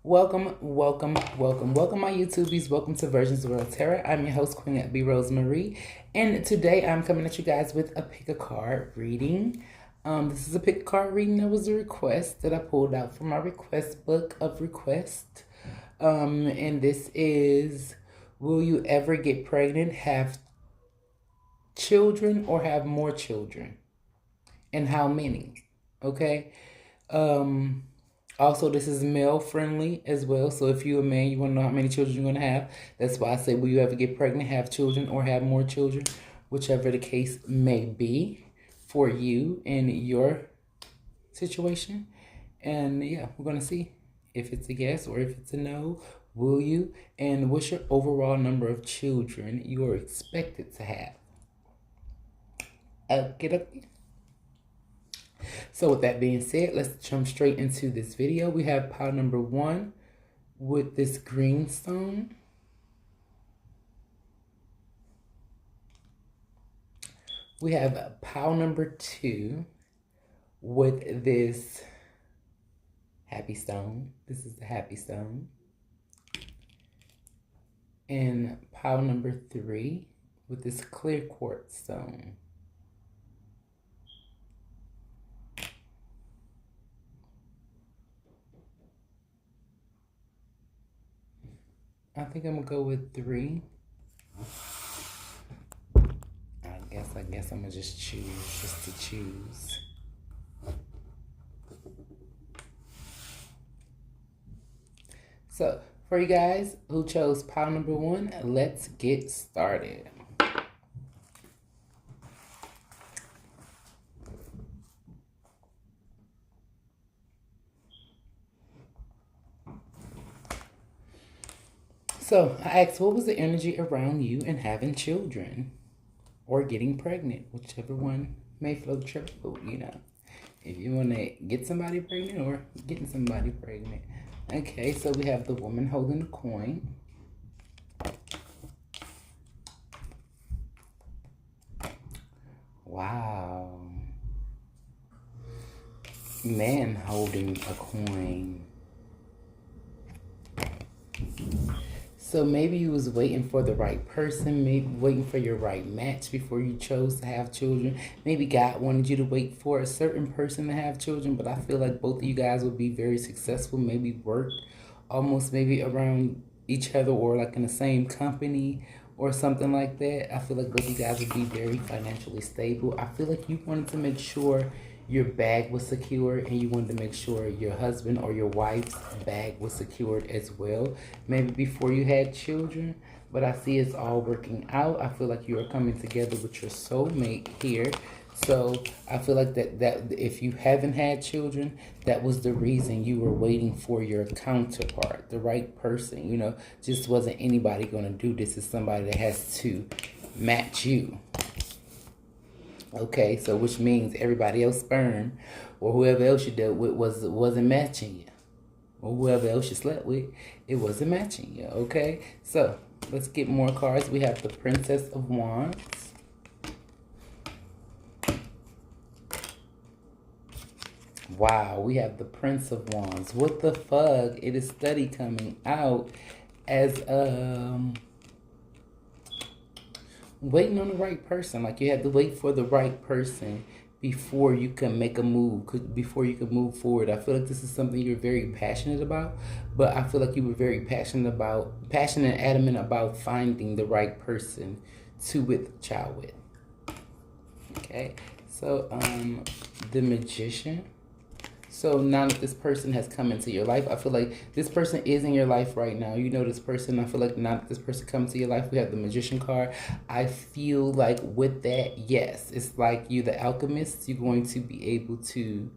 Welcome, my YouTubies. Welcome to Versions of World Terror. I'm your host, Queen B. Rosemarie, and today I'm coming at you guys with a pick a card reading. This is a pick a card reading that was a request that I pulled out from my request book of request. And this is: will you ever get pregnant, have children, or have more children, and how many? Okay. Also, this is male friendly as well. So if you're a man, you want to know how many children you're going to have. That's why I say, will you ever get pregnant, have children, or have more children? Whichever the case may be for you in your situation. And yeah, we're going to see if it's a yes or if it's a no. Will you? And what's your overall number of children you are expected to have? Okay. So with that being said, let's jump straight into this video. We have pile number 1 with this green stone. We have pile number 2 with this happy stone. This is the happy stone. And pile number 3 with this clear quartz stone. I think I'm gonna go with 3. I guess I'm gonna just choose, just to choose. So for you guys who chose pile number 1, let's get started. So I asked, what was the energy around you and having children or getting pregnant? Whichever one may float your boat, you know. If you want to get somebody pregnant or getting somebody pregnant. Okay, so we have the woman holding the coin. Wow. Man holding a coin. So maybe you was waiting for the right person, maybe waiting for your right match before you chose to have children. Maybe God wanted you to wait for a certain person to have children, but I feel like both of you guys would be very successful, maybe work almost maybe around each other or like in the same company or something like that. I feel like both of you guys would be very financially stable. I feel like you wanted to make sure your bag was secure and you wanted to make sure your husband or your wife's bag was secured as well, maybe before you had children. But I see it's all working out. I feel like you are coming together with your soulmate here. So I feel like that if you haven't had children, that was the reason you were waiting for your counterpart, the right person. You know, just wasn't anybody going to do this. It's somebody that has to match you. Okay, so which means everybody else sperm or whoever else you dealt with wasn't matching you. Or whoever else you slept with, it wasn't matching you. Okay, so let's get more cards. We have the Princess of Wands. Wow, we have the Prince of Wands. What the fuck? It is steady coming out as waiting on the right person. Like you had to wait for the right person before you can make a move, before you can move forward. I feel like this is something you're very passionate about, but I feel like you were very passionate and adamant about finding the right person to with child with. Okay, so the Magician. So now that this person has come into your life, I feel like this person is in your life right now. You know this person. I feel like now that this person comes to your life, we have the Magician card. I feel like with that, yes, it's like you, the alchemist, you're going to be able to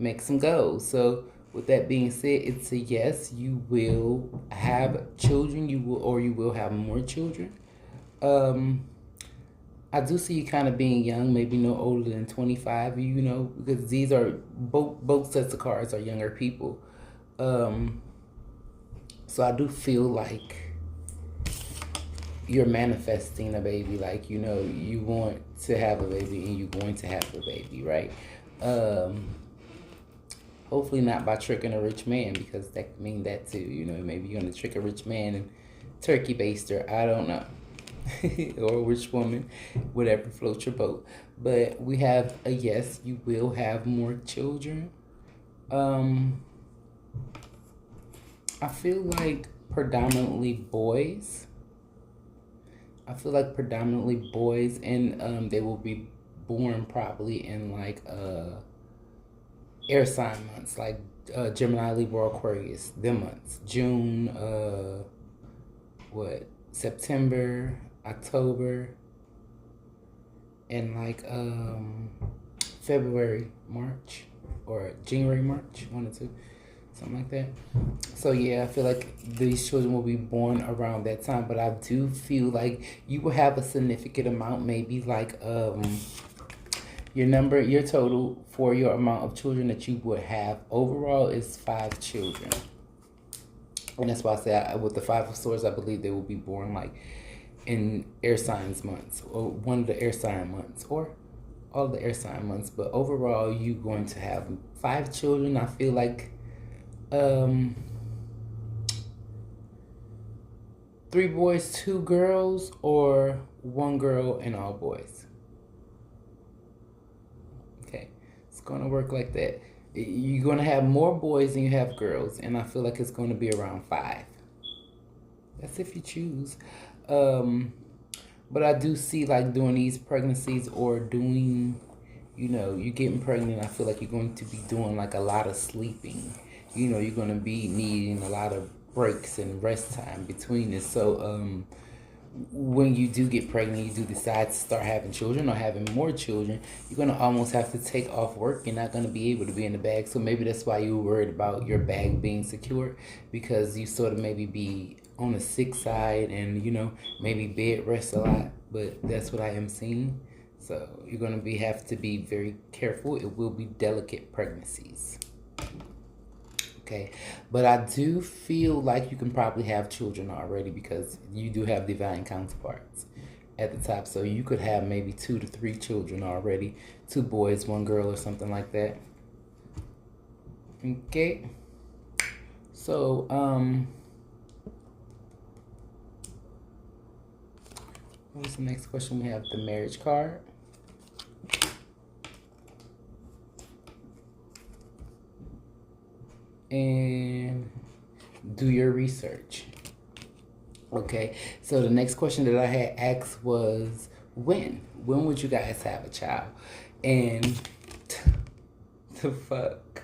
make some goals. So with that being said, it's a yes. You will have children. You will have more children. I do see you kind of being young, maybe no older than 25, you know, because these are both sets of cards are younger people. So I do feel like you're manifesting a baby, like, you know, you want to have a baby and you're going to have a baby, right? Hopefully not by tricking a rich man, because that could mean that too. You know, maybe you're gonna trick a rich man and turkey baster. I don't know. Or a rich woman, whatever floats your boat. But we have a yes, you will have more children. Um, I feel like predominantly boys. I feel like predominantly boys, and they will be born probably in like air sign months, like Gemini, Libra, Aquarius. Them months, June, September, October, and like February, March, or January, March, 1 or 2. Something like that. So yeah, I feel like these children will be born around that time, but I do feel like you will have a significant amount, maybe like your total for your amount of children that you would have overall is 5 children. And that's why I say with the 5 of Swords, I believe they will be born like in air signs months, or one of the air sign months, or all the air sign months. But overall, you're going to have 5 children. I feel like 3 boys, 2 girls, or 1 girl and all boys. Okay, it's gonna work like that. You're gonna have more boys than you have girls, and I feel like it's gonna be around 5. That's if you choose. But I do see like doing these pregnancies, or doing, you getting pregnant. I feel like you're going to be doing like a lot of sleeping. You're going to be needing a lot of breaks and rest time between this. So when you do get pregnant, you do decide to start having children or having more children, you're going to almost have to take off work. You're not going to be able to be in the bag. So maybe that's why you were worried about your bag being secure, because you sort of maybe be on the sick side and, maybe bed rest a lot. But that's what I am seeing. So you're going to have to be very careful. It will be delicate pregnancies. Okay, but I do feel like you can probably have children already, because you do have divine counterparts at the top. So you could have maybe 2 to 3 children already, 2 boys, 1 girl, or something like that. Okay, so what was the next question? We have the marriage card. And do your research. Okay, so the next question that I had asked was, when would you guys have a child? And the fuck,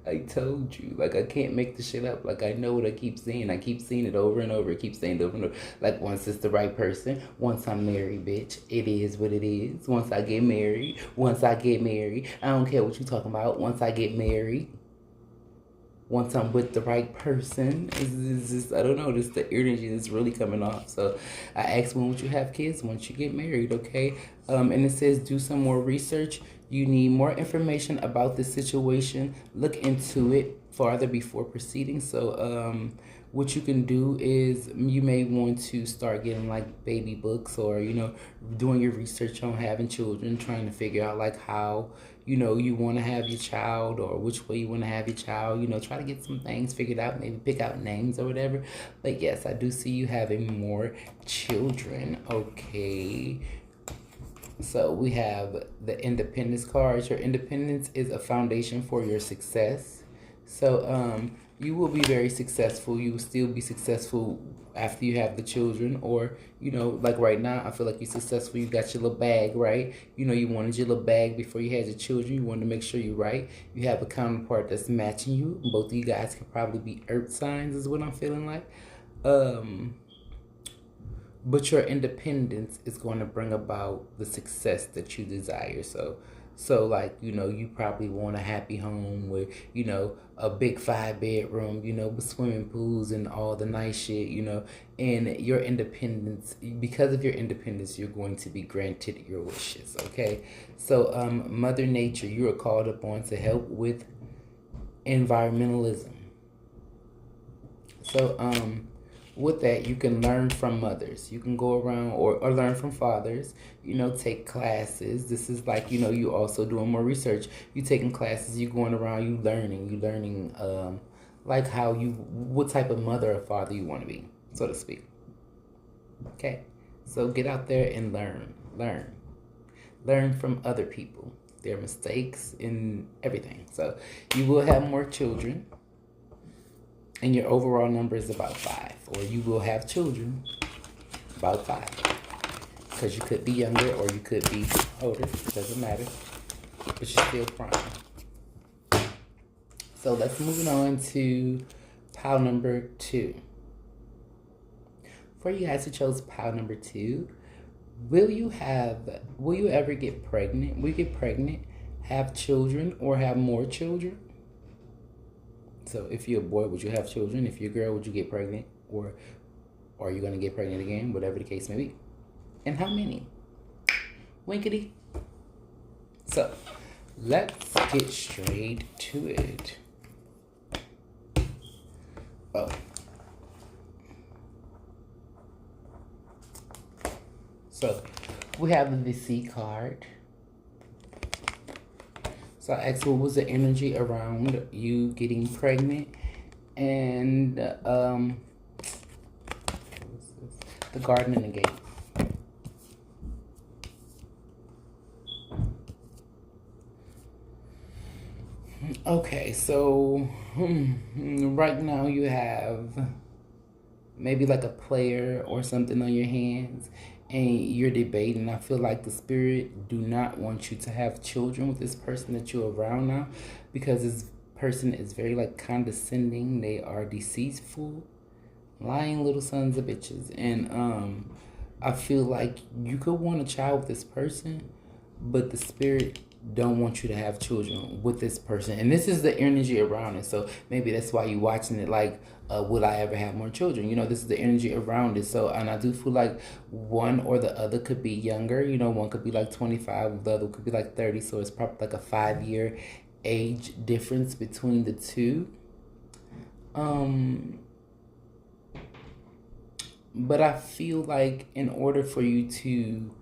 I told you, like, I can't make the shit up. Like, I know what I keep saying. I keep saying it over and over. I keep saying it over and over. Like, once it's the right person, once I'm married, bitch, it is what it is. Once I get married, I don't care what you're talking about. Once I get married, once I'm with the right person, it's just, I don't know, this the energy that's really coming off. So I asked, when would you have kids? Once you get married, okay? And it says, do some more research. You need more information about the situation. Look into it farther before proceeding. So what you can do is, you may want to start getting like baby books, or doing your research on having children, trying to figure out like how you want to have your child, or which way you want to have your child. Try to get some things figured out, maybe pick out names or whatever. But yes, I do see you having more children. Okay, so we have the independence card. Your independence is a foundation for your success. So you will be very successful. You will still be successful after you have the children, or like right now, I feel like you're successful. You got your little bag, right? You wanted your little bag before you had your children. You wanted to make sure you're right. You have a counterpart that's matching you. Both of you guys could probably be earth signs, is what I'm feeling like. But your independence is going to bring about the success that you desire. So like, you probably want a happy home with, a big 5-bedroom, with swimming pools and all the nice shit, and your independence, because of your independence, you're going to be granted your wishes. Okay. So, Mother Nature, you are called upon to help with environmentalism. So, with that, you can learn from mothers. You can go around or learn from fathers, take classes. This is like, you also doing more research. You taking classes, you going around, you learning like what type of mother or father you want to be, so to speak. Okay. So get out there and learn from other people, their mistakes and everything. So you will have more children, and your overall number is about 5, or you will have children about 5, because you could be younger or you could be older. It doesn't matter, but you're still prime. So let's move on to pile number 2. For you guys who chose pile number 2, will you ever get pregnant? Will you get pregnant, have children, or have more children? So if you're a boy, would you have children? If you're a girl, would you get pregnant? Or are you going to get pregnant again? Whatever the case may be. And how many? Winkety. So let's get straight to it. Oh. So we have the C card. So I asked what was the energy around you getting pregnant, and the garden and the gate. Okay, so right now you have maybe like a player or something on your hands, and you're debating. I feel like the spirit do not want you to have children with this person that you're around now, because this person is very like condescending. They are deceitful, lying little sons of bitches. And I feel like you could want a child with this person, but the spirit don't want you to have children with this person. And this is the energy around it. So maybe that's why you're watching it like, will I ever have more children? This is the energy around it. So, and I do feel like one or the other could be younger. One could be like 25, the other could be like 30. So it's probably like a 5-year age difference between the two. But I feel like in order for you to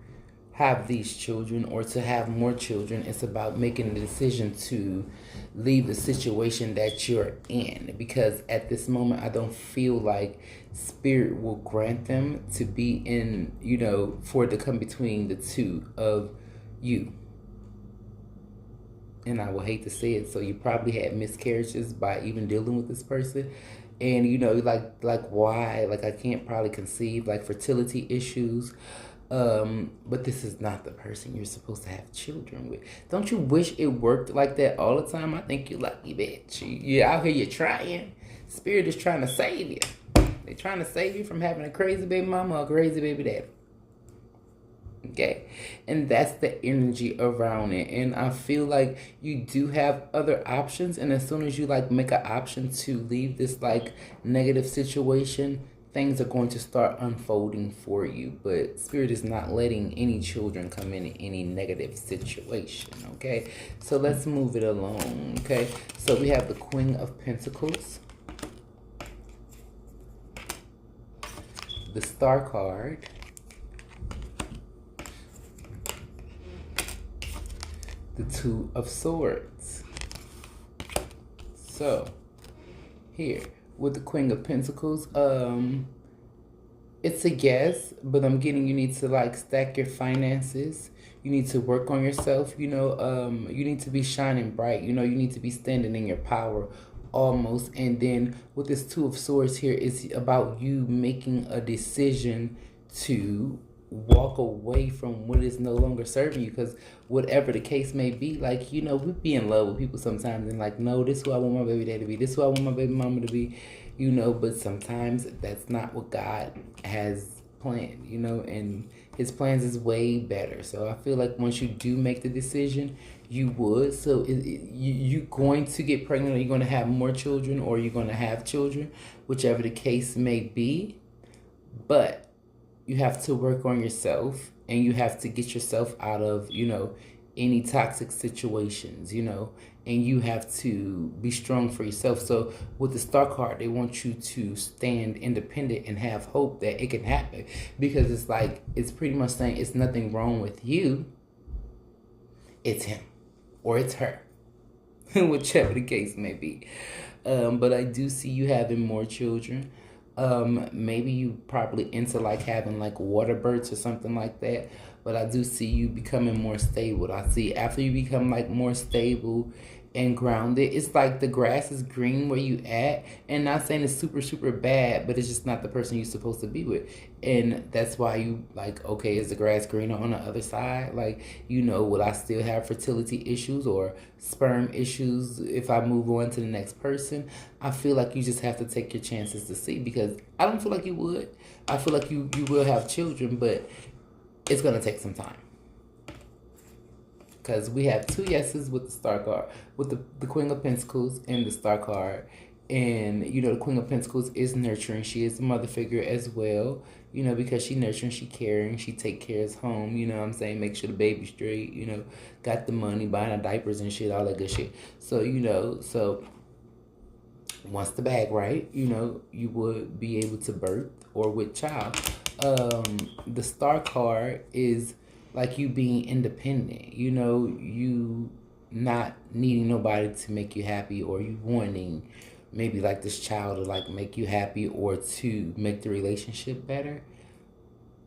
have these children or to have more children, it's about making the decision to leave the situation that you're in, because at this moment I don't feel like spirit will grant them to be in, for it to come between the two of you. And I will hate to say it, so you probably had miscarriages by even dealing with this person. And like why, like I can't probably conceive, like fertility issues. But this is not the person you're supposed to have children with. Don't you wish it worked like that all the time? I think you're lucky, bitch. You're out here, you're trying. Spirit is trying to save you. They're trying to save you from having a crazy baby mama or a crazy baby daddy. Okay? And that's the energy around it. And I feel like you do have other options. And as soon as you make an option to leave this negative situation, things are going to start unfolding for you. But spirit is not letting any children come in any negative situation. Okay? So let's move it along. Okay? So we have the Queen of Pentacles, the Star card, the Two of Swords. So here with the Queen of Pentacles, it's a yes, but I'm getting you need to stack your finances. You need to work on yourself. You need to be shining bright. You need to be standing in your power almost. And then with this Two of Swords here, it's about you making a decision to walk away from what is no longer serving you, because whatever the case may be, we be in love with people sometimes and no, this is who I want my baby dad to be, this is who I want my baby mama to be, but sometimes that's not what God has planned, and his plans is way better. So I feel like once you do make the decision, you would. So you're going to get pregnant, or you're going to have more children, or you're going to have children, whichever the case may be. But you have to work on yourself, and you have to get yourself out of, any toxic situations, and you have to be strong for yourself. So with the Star card, they want you to stand independent and have hope that it can happen, because it's like, it's pretty much saying it's nothing wrong with you, it's him or it's her, whichever the case may be. But I do see you having more children. Maybe you probably into like having like water birds or something like that. But I do see you becoming more stable. I see after you become like more stable and grounded, it's like the grass is green where you at. And not saying it's super, super bad, but it's just not the person you're supposed to be with. And that's why you like, okay, is the grass greener on the other side? Like, will I still have fertility issues or sperm issues if I move on to the next person? I feel like you just have to take your chances to see, because I don't feel like you would. I feel like you will have children, but it's going to take some time. Because we have 2 yeses with the Star card, with the Queen of Pentacles and the Star card. And, the Queen of Pentacles is nurturing. She is a mother figure as well, because she nurturing, she caring, she take care of home, what I'm saying? Make sure the baby's straight, got the money, buying her diapers and shit, all that good shit. So, so once the bag right, you would be able to birth or with child. The Star card is like you being independent, you not needing nobody to make you happy, or you wanting maybe like this child to like make you happy or to make the relationship better,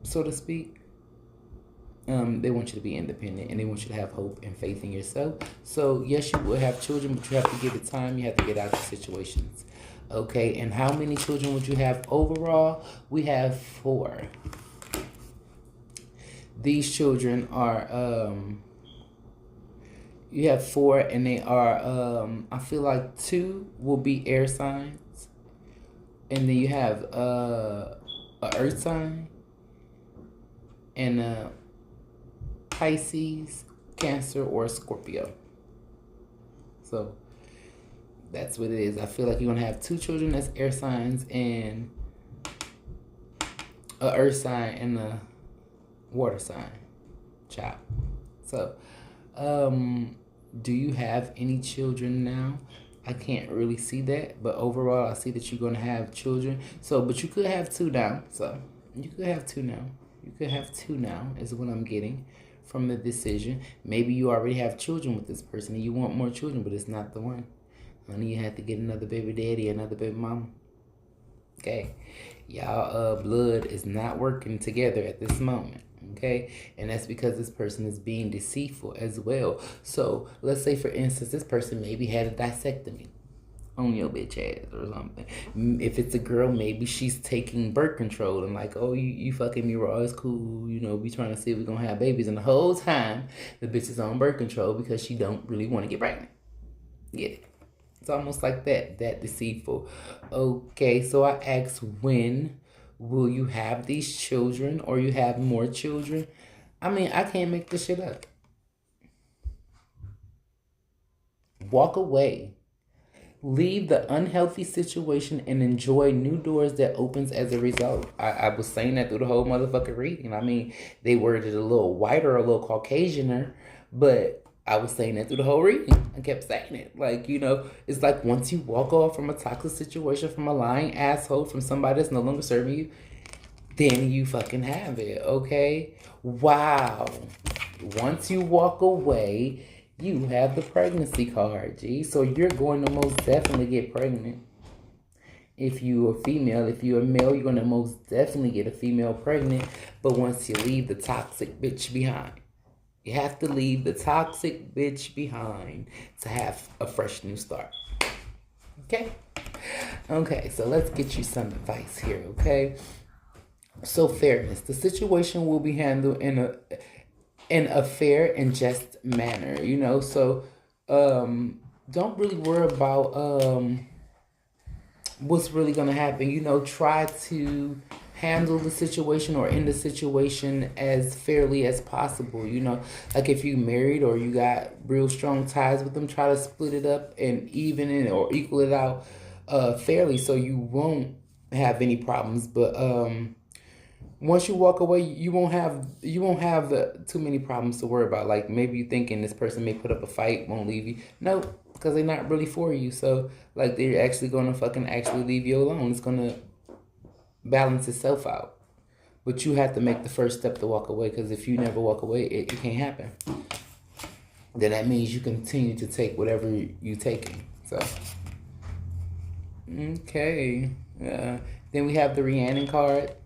so to speak. They want you to be independent, and they want you to have hope and faith in yourself. So yes, you will have children, but you have to give it time. You have to get out of situations. Okay, and how many children would you have overall? We have 4. These children are, you have 4, and they are, I feel like 2 will be air signs. And then you have a earth sign, and Pisces, Cancer, or Scorpio. So that's what it is. I feel like you're going to have 2 children that's air signs, and a earth sign and a water sign child. So do you have any children now? I can't really see that, but overall I see that you're going to have children. So, but you could have 2 now. So you could have 2 now. You could have 2 now is what I'm getting from the decision. Maybe you already have children with this person and you want more children, but it's not the one. Honey, you have to get another baby daddy, another baby mama. Okay, y'all blood is not working together at this moment. Okay, and that's because this person is being deceitful as well. So let's say, for instance, this person maybe had a disectomy on your bitch ass or something. If it's a girl, maybe she's taking birth control and like, oh, you fucking me raw, it's cool, we trying to see if we're gonna have babies, and the whole time the bitch is on birth control because she don't really want to get pregnant. Get it? It's almost like that deceitful. Okay, so I asked, when will you have these children, or you have more children? I mean, I can't make this shit up. Walk away. Leave the unhealthy situation and enjoy new doors that opens as a result. I was saying that through the whole motherfucking reading. I mean, they worded it a little whiter, a little Caucasianer, but I was saying that through the whole reading. I kept saying it. Like, it's like once you walk off from a toxic situation, from a lying asshole, from somebody that's no longer serving you, then you fucking have it, okay? Wow. Once you walk away, you have the pregnancy card, G. So you're going to most definitely get pregnant. If you're a female, if you're a male, you're going to most definitely get a female pregnant. But once you leave the toxic bitch behind. You have to leave the toxic bitch behind to have a fresh new start. Okay? Okay, so let's get you some advice here, okay? So fairness. The situation will be handled in a fair and just manner, So don't really worry about what's really going to happen. Try to handle the situation or end the situation as fairly as possible. Like if you married or you got real strong ties with them, try to split it up and even it or equal it out fairly, so you won't have any problems. But once you walk away, you won't have too many problems to worry about. Like maybe you thinking this person may put up a fight, won't leave you. No, because they're not really for you. So like they're actually gonna fucking actually leave you alone. It's gonna balance itself out. But you have to make the first step to walk away. Because if you never walk away, it can't happen. Then that means you continue to take whatever you taking. So okay. Then we have the Rhiannon card.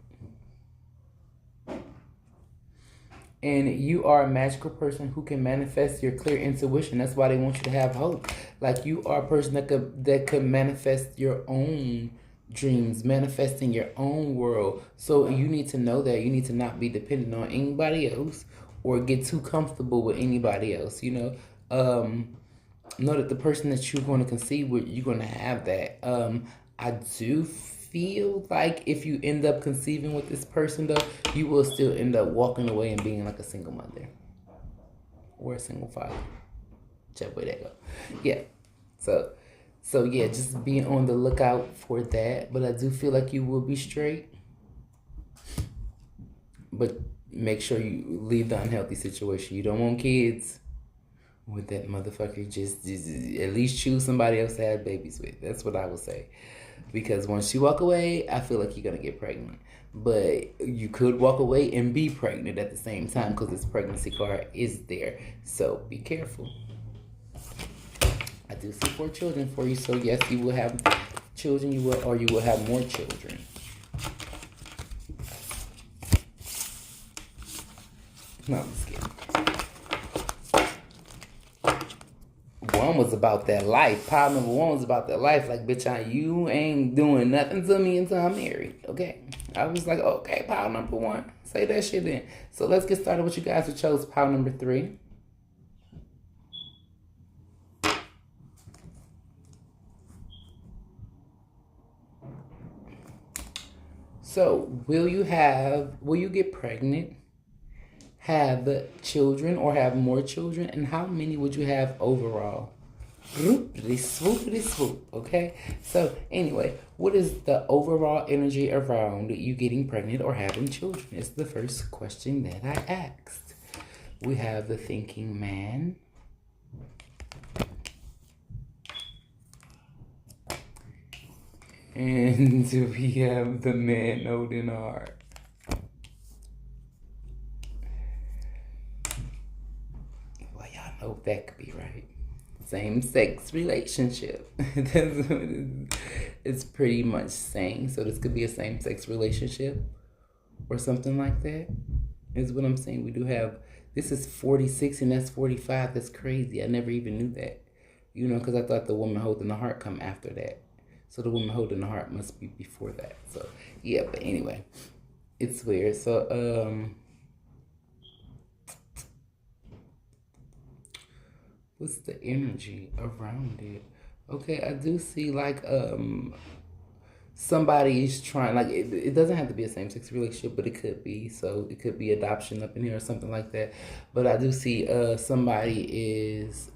And you are a magical person who can manifest your clear intuition. That's why they want you to have hope. Like you are a person that could manifest your own dreams, manifesting your own world. So you need to know that. You need to not be dependent on anybody else or get too comfortable with anybody else. Know that the person that you're going to conceive with, you're going to have that. I do feel like if you end up conceiving with this person, though, you will still end up walking away and being like a single mother or a single father. Whichever way that go. Yeah. So yeah, just being on the lookout for that. But I do feel like you will be straight. But make sure you leave the unhealthy situation. You don't want kids with that motherfucker. Just at least choose somebody else to have babies with. That's what I would say. Because once you walk away, I feel like you're going to get pregnant. But you could walk away and be pregnant at the same time because this pregnancy card is there. So be careful. I do see 4 children for you. So yes, you will have children. You will have more children. No, I'm just kidding. One was about that life. Pile number 1 was about that life. Like, bitch, you ain't doing nothing to me until I'm married. Okay. I was like, okay, pile number 1. Say that shit then. So let's get started with you guys who chose pile number 3. So will you get pregnant, have children, or have more children? And how many would you have overall? Swoopity swoop. Okay. So anyway, what is the overall energy around you getting pregnant or having children? Is the first question that I asked. We have the thinking man. And we have the man holding heart. Well, y'all know that could be right. Same-sex relationship. That's what it's pretty much saying. So this could be a same-sex relationship or something like that, is what I'm saying. We do have, this is 46 and that's 45. That's crazy. I never even knew that. Because I thought the woman holding the heart come after that. So the woman holding the heart must be before that. So, yeah, but anyway, it's weird. So, what's the energy around it? Okay, I do see like somebody is trying, like it doesn't have to be a same-sex relationship, but it could be. So it could be adoption up in here or something like that. But I do see somebody is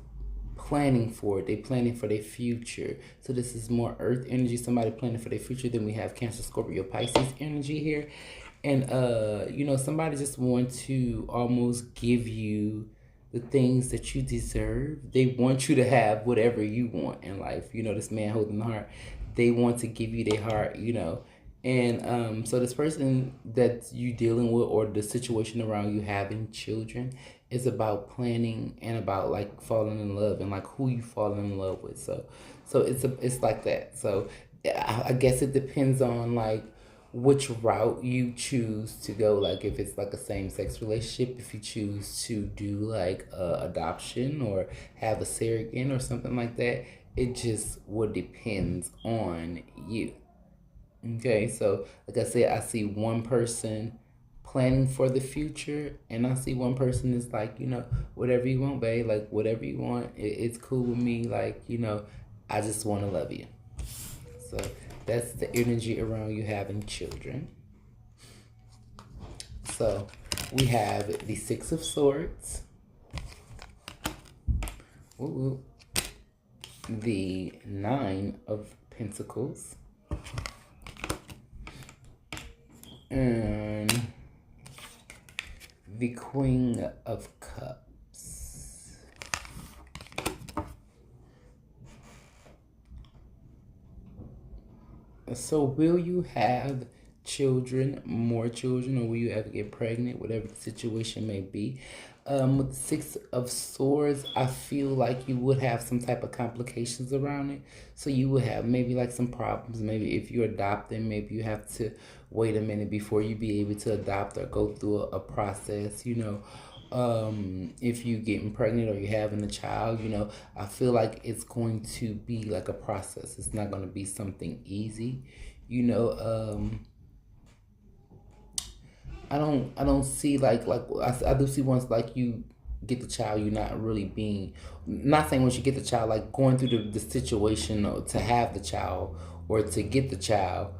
planning for it. They planning for their future. So this is more earth energy, somebody planning for their future. Then we have Cancer, Scorpio, Pisces energy here. And somebody just want to almost give you the things that you deserve. They want you to have whatever you want in life. This man holding the heart, they want to give you their heart, And so this person that you dealing with, or the situation around you having children, is about planning and about like falling in love and like who you fall in love with. So it's like that. So I guess it depends on like which route you choose to go. Like if it's like a same-sex relationship, if you choose to do like adoption or have a surrogate or something like that, it just would depends on you. Okay, so like I said, I see one person planning for the future, and I see one person is like, whatever you want, babe, like whatever you want, it's cool with me, like, I just want to love you. So that's the energy around you having children. So we have the 6 of Swords, the 9 of Pentacles, and the Queen of Cups. So will you have children, more children, or will you ever get pregnant, whatever the situation may be? With the Six of Swords, I feel like you would have some type of complications around it. So you would have maybe like some problems. Maybe if you're adopting, maybe you have to wait a minute before you be able to adopt or go through a process, if you getting pregnant or you having a child, I feel like it's going to be like a process. It's not going to be something easy, you know. I don't see I do see once like you get the child, you're not really being, not saying once you get the child, like going through the situation or to have the child or to get the child.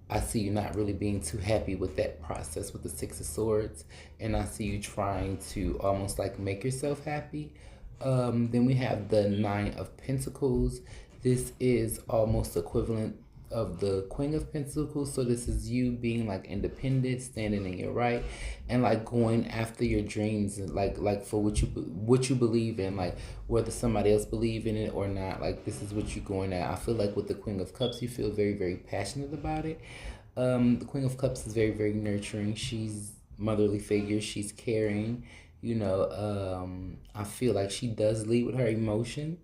I see you not really being too happy with that process with the Six of Swords, and I see you trying to almost like make yourself happy. Then we have the Nine of Pentacles. This is almost equivalent of the Queen of Pentacles. So this is you being like independent, standing in your right, and like going after your dreams, and like for what you believe in, like whether somebody else believe in it or not. Like this is what you're going at. I feel like with the Queen of Cups, you feel very, very passionate about it. The Queen of Cups is very, very nurturing. She's motherly figure. She's caring. I feel like she does lead with her emotions.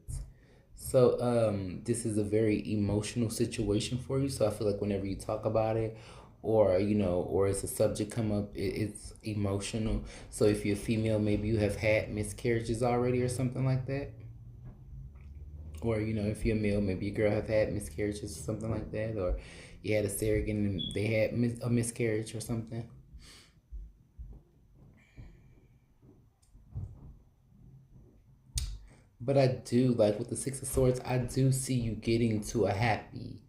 So this is a very emotional situation for you. So I feel like whenever you talk about it, or it's a subject come up, it's emotional. So if you're female, maybe you have had miscarriages already or something like that. Or if you're male, maybe your girl have had miscarriages or something like that. Or you had a surrogate and they had a miscarriage or something. But I do, like with the Six of Swords, I do see you getting to a happy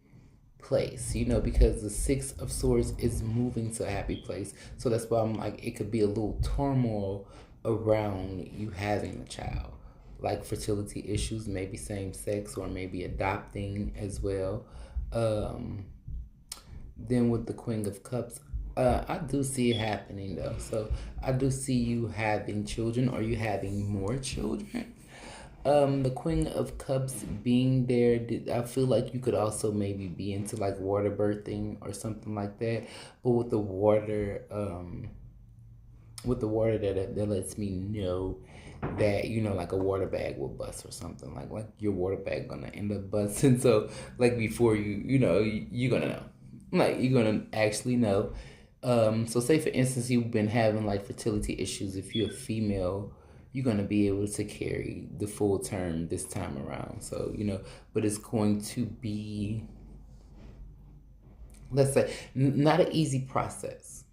place, because the Six of Swords is moving to a happy place. So that's why I'm like, it could be a little turmoil around you having a child. Like fertility issues, maybe same sex, or maybe adopting as well. Then with the Queen of Cups, I do see it happening though. So I do see you having children, or you having more children. The Queen of Cups being there, I feel like you could also maybe be into like water birthing or something like that. But with the water, that lets me know that like a water bag will bust or something, like your water bag gonna end up busting. So like before you're gonna know, like you're gonna actually know. So say for instance you've been having like fertility issues. If you're a female, you're going to be able to carry the full term this time around. So, but it's going to be, let's say, not an easy process.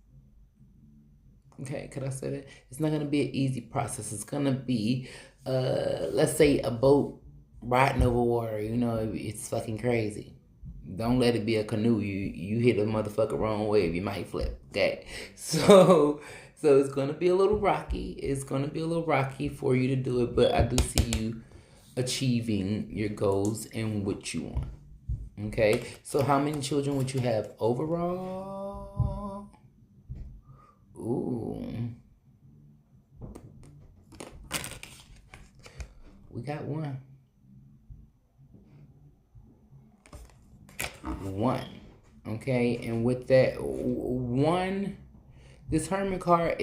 Okay, could I say that? It's not going to be an easy process. It's going to be, let's say, a boat riding over water. It's fucking crazy. Don't let it be a canoe. You hit a motherfucker wrong wave, you might flip. Okay, so it's gonna be a little rocky. It's gonna be a little rocky for you to do it, but I do see you achieving your goals and what you want. Okay, so how many children would you have overall? Ooh, we got one. Okay, and with that one, this Hermit card,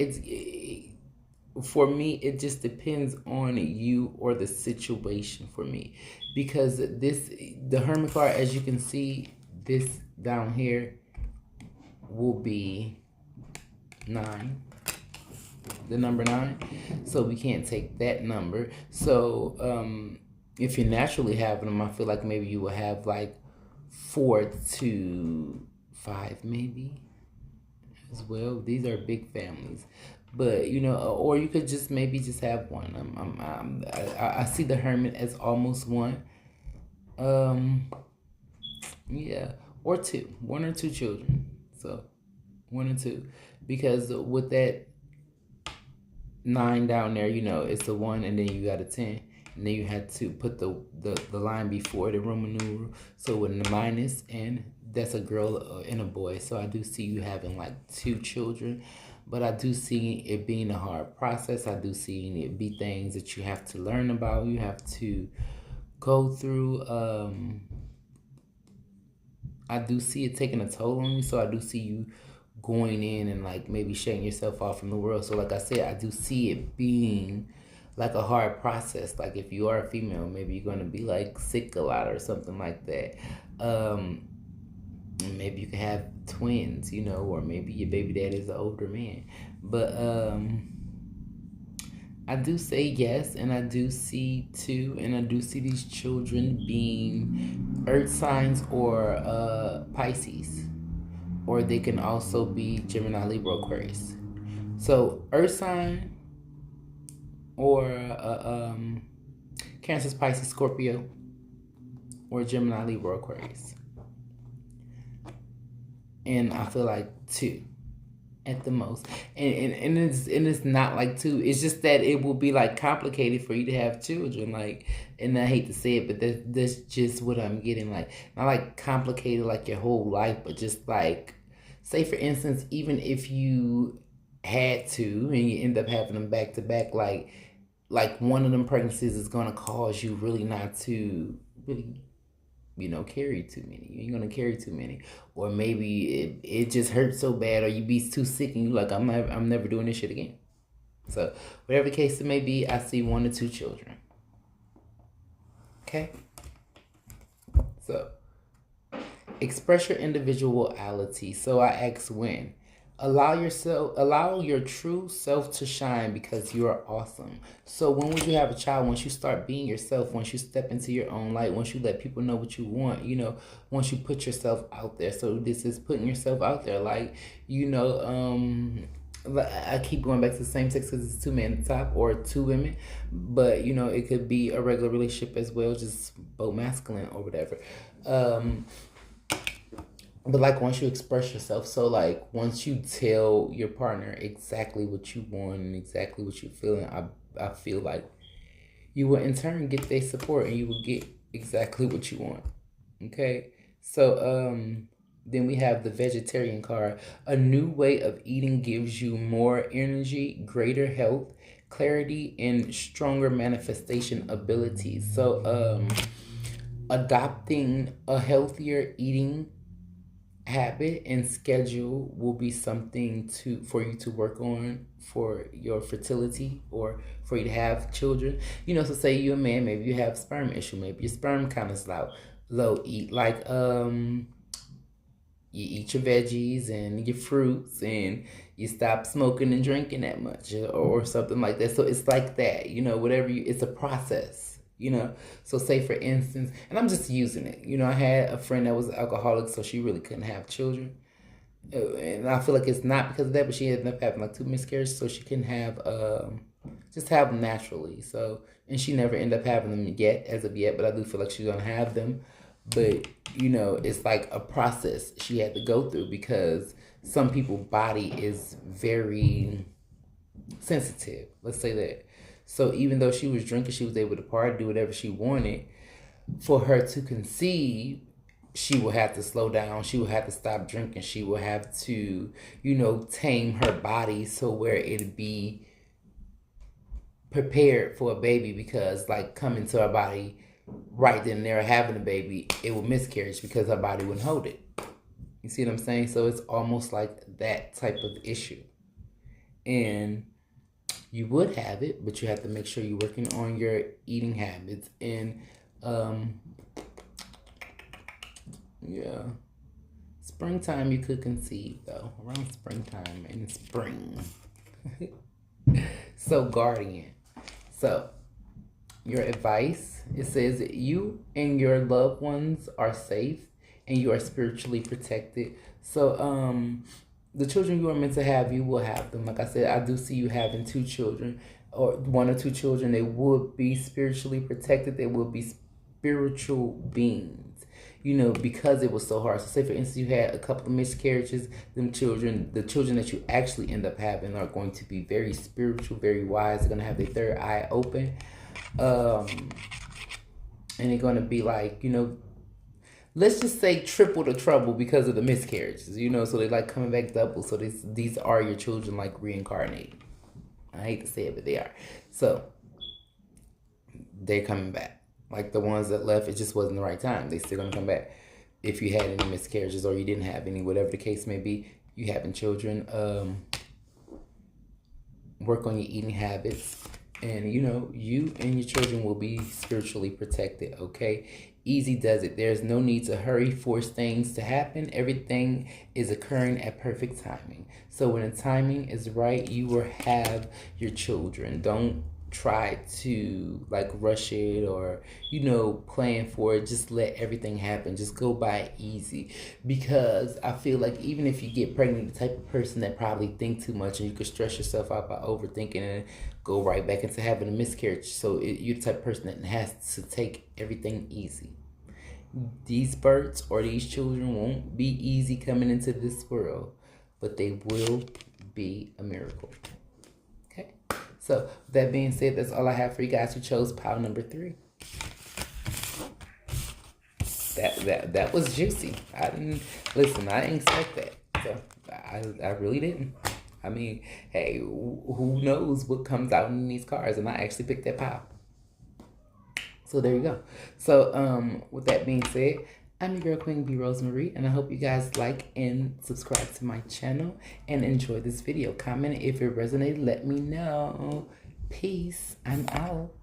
for me, it just depends on you or the situation for me, because the Hermit card, as you can see, this down here will be 9, the number 9. So we can't take that number. So if you're naturally having them, I feel like maybe you will have like 4 to 5 maybe as well. These are big families, but or you could just maybe just have one. I see the Hermit as almost one. Yeah, or 2, 1 or 2 children. So 1 or 2, because with that 9 down there, it's a 1, and then you got a 10. And then you had to put the line before the Roman numeral. So with the minus, and that's a girl and a boy. So I do see you having like 2 children. but I do see it being a hard process. I do see it be things that you have to learn about, you have to go through. I do see it taking a toll on you, so I do see you going in and like maybe shutting yourself off from the world. So like I said, I do see it being like a hard process. Like if you are a female, maybe you're gonna be like sick a lot or something like that. Maybe you can have twins, or maybe your baby daddy is an older man. But I do say yes, and I do see too, and I do see these children being earth signs or Pisces, or they can also be Gemini, Libra, Aquarius. So earth sign or Cancer, Pisces, Scorpio, or Gemini, Libra, Aquarius. And I feel like 2 at the most, and it's not like 2. It's just that it will be like complicated for you to have children, like, and I hate to say it, but that's just what I'm getting. Like, not like complicated like your whole life, but just like, say for instance, even if you had to and you end up having them back to back, like one of them pregnancies is gonna cause you really not to really carry too many. You ain't gonna carry too many, or maybe it just hurts so bad, or you be too sick and you like, I'm never doing this shit again. So whatever the case it may be, I see 1 to 2 children. Okay. So express your individuality. So I ask when. Allow your true self to shine because you are awesome. So when would you have a child? Once you start being yourself, once you step into your own light, once you let people know what you want, once you put yourself out there. So this is putting yourself out there. Like, I keep going back to the same sex because it's 2 men at the top or 2 women, but it could be a regular relationship as well, just both masculine or whatever. But like once you express yourself, so like once you tell your partner exactly what you want and exactly what you're feeling, I feel like you will in turn get their support and you will get exactly what you want. Okay? So then we have the vegetarian card. A new way of eating gives you more energy, greater health, clarity, and stronger manifestation abilities. So adopting a healthier eating habit and schedule will be something for you to work on for your fertility or for you to have children. So say you're a man, maybe you have sperm issue, maybe your sperm count is low. Eat like you eat your veggies and your fruits, and you stop smoking and drinking that much or something like that. So it's like that, whatever it's a process. So say for instance, and I'm just using it, I had a friend that was alcoholic, so she really couldn't have children, and I feel like it's not because of that, but she ended up having like 2 miscarriages, so she can have just have them naturally. So, and she never ended up having them as of yet, but I do feel like she's gonna have them. But it's like a process she had to go through because some people's body is very sensitive, let's say that. So even though she was drinking, she was able to party, do whatever she wanted. For her to conceive, she will have to slow down. She will have to stop drinking. She will have to, tame her body so where it'd be prepared for a baby, because like coming to her body right then and there having a baby, it would miscarriage because her body wouldn't hold it. You see what I'm saying? So it's almost like that type of issue. And you would have it, but you have to make sure you're working on your eating habits. And yeah, springtime you could conceive though, around springtime and spring. So guardian. So your advice, it says that you and your loved ones are safe and you are spiritually protected. So the children you are meant to have, you will have them. Like I said, I do see you having 2 children or 1 or 2 children. They would be spiritually protected. They will be spiritual beings, because it was so hard. So say for instance, you had a couple of miscarriages, the children that you actually end up having are going to be very spiritual, very wise. They're going to have their third eye open. And they're going to be like, let's just say triple the trouble because of the miscarriages, you know, so they like coming back double. So these are your children like reincarnated. I hate to say it, but they are. So they're coming back. Like the ones that left, it just wasn't the right time. They still gonna come back. If you had any miscarriages or you didn't have any, whatever the case may be, you having children, work on your eating habits, and you know, you and your children will be spiritually protected, okay? Easy does it. There's no need to hurry, force things to happen. Everything is occurring at perfect timing. So when the timing is right, you will have your children. Don't try to like rush it or, you know, plan for it. Just let everything happen. Just go by it easy, because I feel like even if you get pregnant, the type of person that probably think too much, and you could stress yourself out by overthinking and go right back into having a miscarriage. So you're the type of person that has to take everything easy. These births or these children won't be easy coming into this world, but they will be a miracle. Okay? So, with that being said, that's all I have for you guys who chose pile number 3. That was juicy. I didn't expect that. So, I really didn't. I mean, hey, who knows what comes out in these cards, and I actually picked that pile. So there you go. So with that being said, I'm your girl Queen B Rosemarie, and I hope you guys like and subscribe to my channel and enjoy this video. Comment if it resonated, let me know. Peace. I'm out.